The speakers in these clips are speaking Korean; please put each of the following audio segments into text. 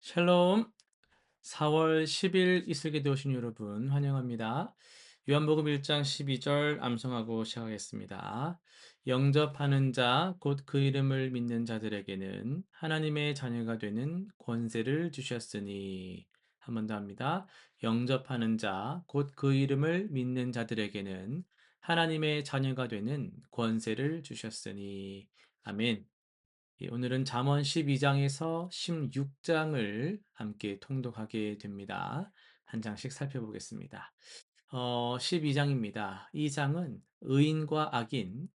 샬롬. 4월 10일 이슬기 되오신 여러분 환영합니다. 요한복음 1장 12절 암송하고 시작하겠습니다. 영접하는 자, 곧 그 이름을 믿는 자들에게는 하나님의 자녀가 되는 권세를 주셨으니. 한 번 더 합니다. 영접하는 자, 곧 그 이름을 믿는 자들에게는 하나님의 자녀가 되는 권세를 주셨으니. 아멘. 예, 오늘은 잠언 12장에서 16장을 함께 통독하게 됩니다. 한 장씩 살펴보겠습니다. 12장입니다. 이 장은 의인과 악인,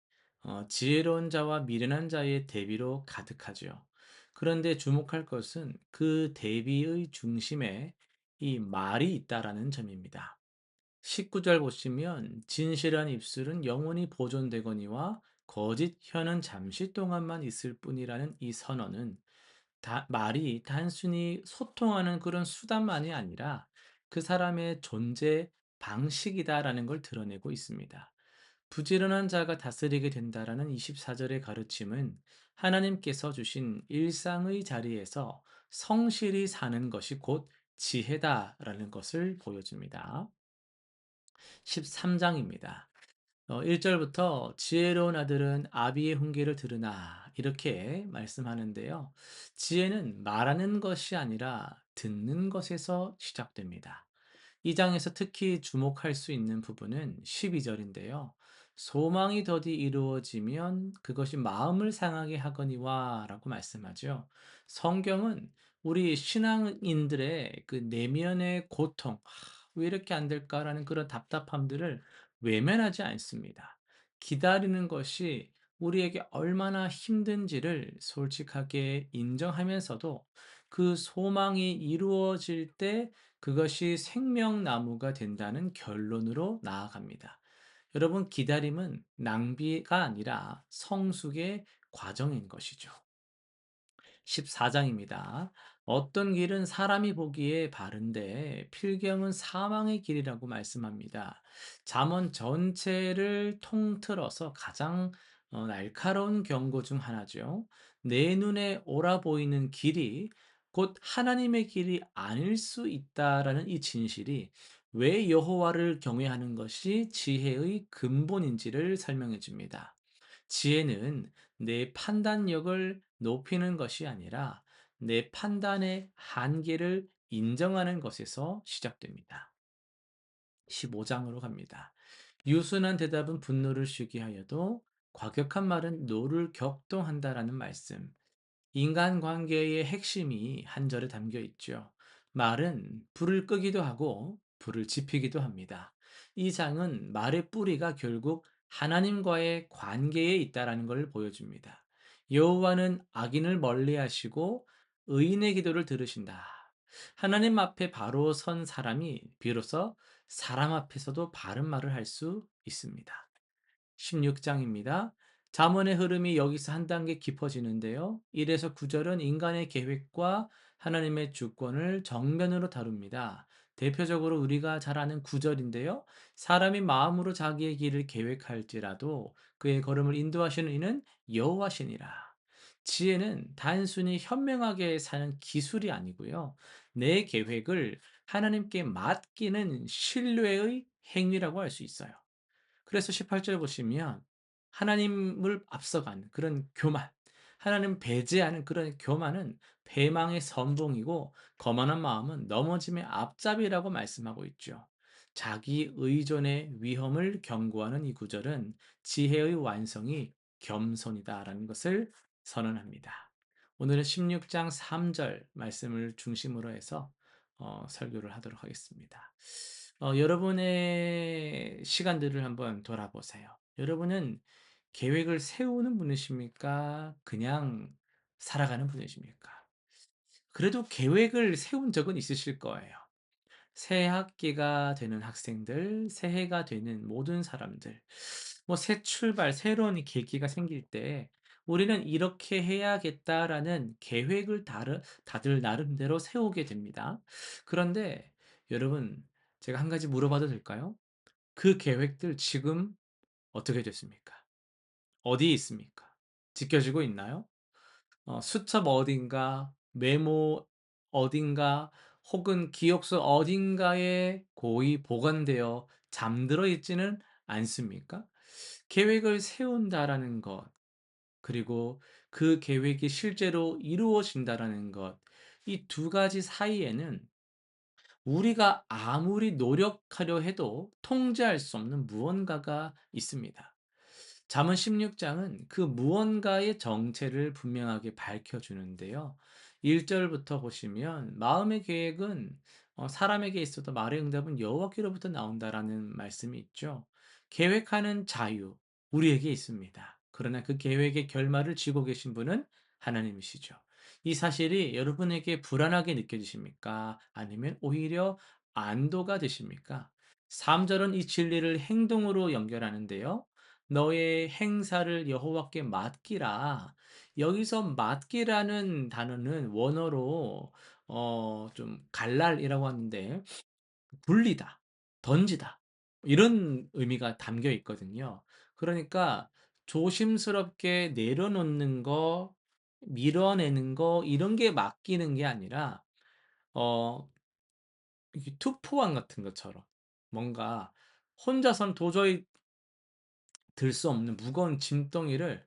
지혜로운 자와 미련한 자의 대비로 가득하죠. 그런데 주목할 것은 그 대비의 중심에 이 말이 있다라는 점입니다. 19절 보시면 진실한 입술은 영원히 보존되거니와 거짓 혀는 잠시 동안만 있을 뿐이라는 이 선언은 말이 단순히 소통하는 그런 수단만이 아니라 그 사람의 존재 방식이다라는 걸 드러내고 있습니다. 부지런한 자가 다스리게 된다라는 24절의 가르침은 하나님께서 주신 일상의 자리에서 성실히 사는 것이 곧 지혜다라는 것을 보여줍니다. 13장입니다. 1절부터 지혜로운 아들은 아비의 훈계를 들으나 이렇게 말씀하는데요. 지혜는 말하는 것이 아니라 듣는 것에서 시작됩니다. 이 장에서 특히 주목할 수 있는 부분은 12절인데요. 소망이 더디 이루어지면 그것이 마음을 상하게 하거니와 라고 말씀하죠. 성경은 우리 신앙인들의 그 내면의 고통, 왜 이렇게 안 될까라는 그런 답답함들을 외면하지 않습니다. 기다리는 것이 우리에게 얼마나 힘든지를 솔직하게 인정하면서도 그 소망이 이루어질 때 그것이 생명나무가 된다는 결론으로 나아갑니다. 여러분, 기다림은 낭비가 아니라 성숙의 과정인 것이죠. 14장입니다. 어떤 길은 사람이 보기에 바른데 필경은 사망의 길이라고 말씀합니다. 잠언 전체를 통틀어서 가장 날카로운 경고 중 하나죠. 내 눈에 옳아 보이는 길이 곧 하나님의 길이 아닐 수 있다라는 이 진실이 왜 여호와를 경외하는 것이 지혜의 근본인지를 설명해 줍니다. 지혜는 내 판단력을 높이는 것이 아니라 내 판단의 한계를 인정하는 것에서 시작됩니다. 15장으로 갑니다. 유순한 대답은 분노를 쉬게 하여도 과격한 말은 노를 격동한다라는 말씀. 인간관계의 핵심이 한 절에 담겨 있죠. 말은 불을 끄기도 하고 불을 지피기도 합니다. 이 장은 말의 뿌리가 결국 하나님과의 관계에 있다라는 것을 보여줍니다. 여호와는 악인을 멀리하시고 의인의 기도를 들으신다. 하나님 앞에 바로 선 사람이 비로소 사람 앞에서도 바른 말을 할 수 있습니다. 16장입니다. 잠언의 흐름이 여기서 한 단계 깊어지는데요. 1에서 9절은 인간의 계획과 하나님의 주권을 정면으로 다룹니다. 대표적으로 우리가 잘 아는 9절인데요. 사람이 마음으로 자기의 길을 계획할지라도 그의 걸음을 인도하시는 이는 여호와시니라. 지혜는 단순히 현명하게 사는 기술이 아니고요. 내 계획을 하나님께 맡기는 신뢰의 행위라고 할 수 있어요. 그래서 18절 보시면 하나님을 앞서가는 그런 교만, 하나님 배제하는 그런 교만은 배망의 선봉이고 거만한 마음은 넘어짐의 앞잡이라고 말씀하고 있죠. 자기 의존의 위험을 경고하는 이 구절은 지혜의 완성이 겸손이다라는 것을 선언합니다. 오늘은 16장 3절 말씀을 중심으로 해서 설교를 하도록 하겠습니다. 여러분의 시간들을 한번 돌아보세요. 여러분은 계획을 세우는 분이십니까? 그냥 살아가는 분이십니까? 그래도 계획을 세운 적은 있으실 거예요. 새 학기가 되는 학생들, 새해가 되는 모든 사람들, 뭐 새 출발, 새로운 계기가 생길 때 우리는 이렇게 해야겠다라는 계획을 다들 나름대로 세우게 됩니다. 그런데 여러분, 제가 한 가지 물어봐도 될까요? 그 계획들 지금 어떻게 됐습니까? 어디에 있습니까? 지켜지고 있나요? 수첩 어딘가 메모 어딘가 혹은 기억 속 어딘가에 고이 보관되어 잠들어 있지는 않습니까? 계획을 세운다라는 것, 그리고 그 계획이 실제로 이루어진다라는 것, 이 두 가지 사이에는 우리가 아무리 노력하려 해도 통제할 수 없는 무언가가 있습니다. 잠언 16장은 그 무언가의 정체를 분명하게 밝혀주는데요. 1절부터 보시면 마음의 계획은 사람에게 있어도 말의 응답은 여호와께로부터 나온다라는 말씀이 있죠. 계획하는 자유 우리에게 있습니다. 그러나 그 계획의 결말을 쥐고 계신 분은 하나님이시죠. 이 사실이 여러분에게 불안하게 느껴지십니까? 아니면 오히려 안도가 되십니까? 3절은 이 진리를 행동으로 연결하는데요. 너의 행사를 여호와께 맡기라. 여기서 맡기라는 단어는 원어로 좀 갈랄이라고 하는데 불리다, 던지다 이런 의미가 담겨 있거든요. 그러니까 조심스럽게 내려놓는 거, 밀어내는 거 이런 게 맡기는 게 아니라 어 이게 투포환 같은 것처럼 뭔가 혼자선 도저히 들 수 없는 무거운 짐덩이를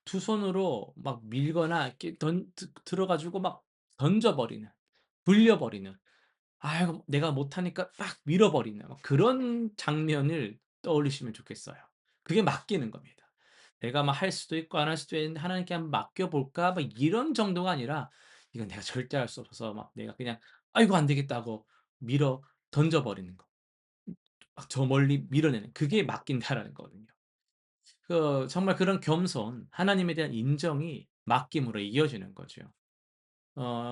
두 손으로 막 밀거나 이렇게 던 드 들어 가지고 막 던져 버리는, 돌려 버리는, 아이고 내가 못하니까 막 밀어 버리는 막 그런 장면을 떠올리시면 좋겠어요. 그게 맡기는 겁니다. 내가 막 할 수도 있고 안 할 수도 있는데 '하나님께 한번 맡겨 볼까?' 막 이런 정도가 아니라 '이건 내가 절대 할 수 없어서' 막 내가 그냥 '아이고 안 되겠다.' 하고 밀어 던져 버리는 거. 막 저 멀리 밀어내는 그게 맡긴다라는 거거든요. 정말 그런 겸손, 하나님에 대한 인정이 맡김으로 이어지는 거죠.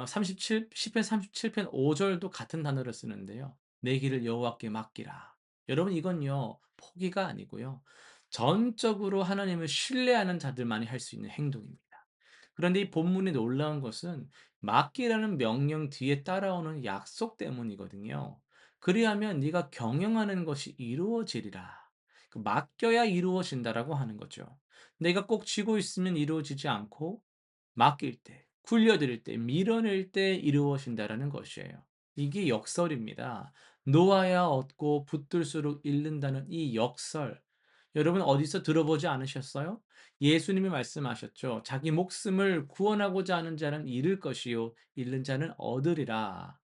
37 시편 37편 5 절도 같은 단어를 쓰는데요. "내 길을 여호와께 맡기라." 여러분 이건요. 포기가 아니고요. 전적으로 하나님을 신뢰하는 자들만이 할 수 있는 행동입니다. 그런데 이 본문이 놀라운 것은 맡기라는 명령 뒤에 따라오는 약속 때문이거든요. "그리하면 네가 경영하는 것이 이루어지리라." 그 맡겨야 이루어진다라고 하는 거죠. 내가 꼭 쥐고 있으면 이루어지지 않고 맡길 때, 굴려드릴 때, 밀어낼 때 이루어진다라는 것이에요. 이게 역설입니다. 놓아야 얻고 붙들수록 잃는다는 이 역설. 여러분 어디서 들어보지 않으셨어요? 예수님이 말씀하셨죠. 자기 목숨을 구원하고자 하는 자는 잃을 것이요 잃는 자는 얻으리라.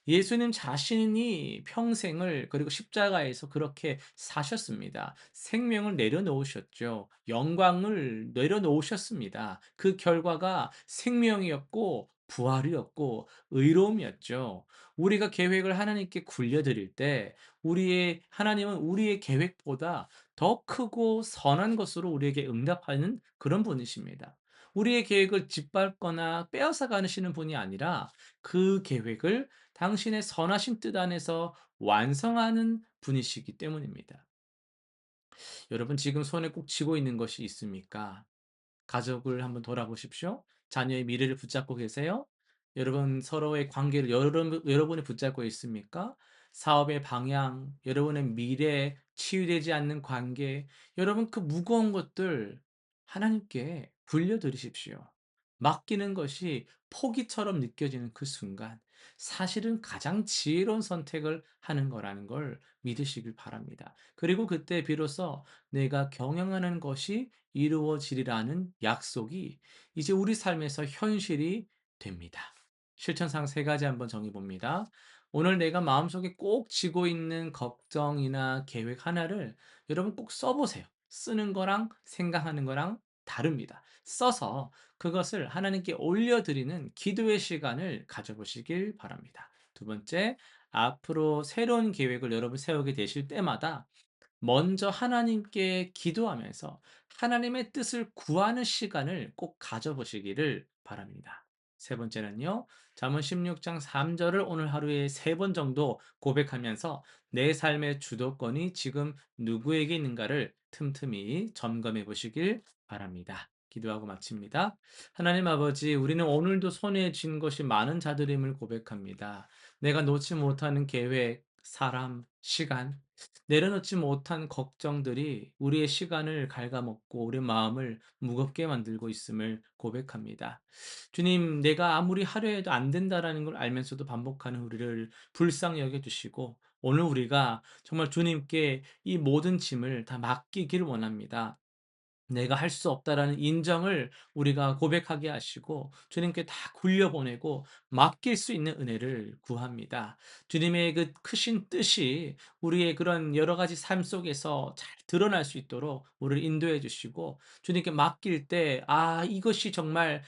예수님 자신이 평생을 그리고 십자가에서 그렇게 사셨습니다. 생명을 내려놓으셨죠. 영광을 내려놓으셨습니다. 그 결과가 생명이었고 부활이었고 의로움이었죠. 우리가 계획을 하나님께 굴려드릴 때 우리의 하나님은 우리의 계획보다 더 크고 선한 것으로 우리에게 응답하는 그런 분이십니다. 우리의 계획을 짓밟거나 빼앗아 가시는 분이 아니라 그 계획을 당신의 선하신 뜻 안에서 완성하는 분이시기 때문입니다. 여러분 지금 손에 꼭 쥐고 있는 것이 있습니까? 가족을 한번 돌아보십시오. 자녀의 미래를 붙잡고 계세요? 여러분 서로의 관계를 여러분이 붙잡고 있습니까? 사업의 방향, 여러분의 미래, 치유되지 않는 관계, 여러분 그 무거운 것들 하나님께 불려드리십시오. 맡기는 것이 포기처럼 느껴지는 그 순간, 사실은 가장 지혜로운 선택을 하는 거라는 걸 믿으시길 바랍니다. 그리고 그때 비로소 내가 경영하는 것이 이루어지리라는 약속이 이제 우리 삶에서 현실이 됩니다. 실천상 세 가지 한번 정해 봅니다. 오늘 내가 마음속에 꼭 쥐고 있는 걱정이나 계획 하나를 여러분 꼭 써보세요. 쓰는 거랑 생각하는 거랑 다릅니다. 써서 그것을 하나님께 올려드리는 기도의 시간을 가져보시길 바랍니다. 두 번째, 앞으로 새로운 계획을 여러분 세우게 되실 때마다 먼저 하나님께 기도하면서 하나님의 뜻을 구하는 시간을 꼭 가져보시기를 바랍니다. 세 번째는요. 잠언 16장 3절을 오늘 하루에 3번 정도 고백하면서 내 삶의 주도권이 지금 누구에게 있는가를 틈틈이 점검해 보시길 바랍니다. 기도하고 마칩니다. 하나님 아버지, 우리는 오늘도 손에 쥔 것이 많은 자들임을 고백합니다. 내가 놓지 못하는 계획, 사람, 시간, 내려놓지 못한 걱정들이 우리의 시간을 갉아먹고 우리의 마음을 무겁게 만들고 있음을 고백합니다. 주님, 내가 아무리 하려 해도 안 된다라는 걸 알면서도 반복하는 우리를 불쌍히 여겨 주시고 오늘 우리가 정말 주님께 이 모든 짐을 다 맡기기를 원합니다. 내가 할 수 없다라는 인정을 우리가 고백하게 하시고 주님께 다 굴려보내고 맡길 수 있는 은혜를 구합니다. 주님의 그 크신 뜻이 우리의 그런 여러 가지 삶 속에서 잘 드러날 수 있도록 우리를 인도해 주시고 주님께 맡길 때 '아 이것이 정말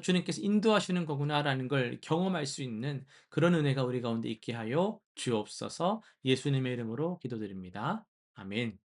주님께서 인도하시는 거구나.'라는 걸 경험할 수 있는 그런 은혜가 우리 가운데 있게 하여 주옵소서. 예수님의 이름으로 기도드립니다. 아멘.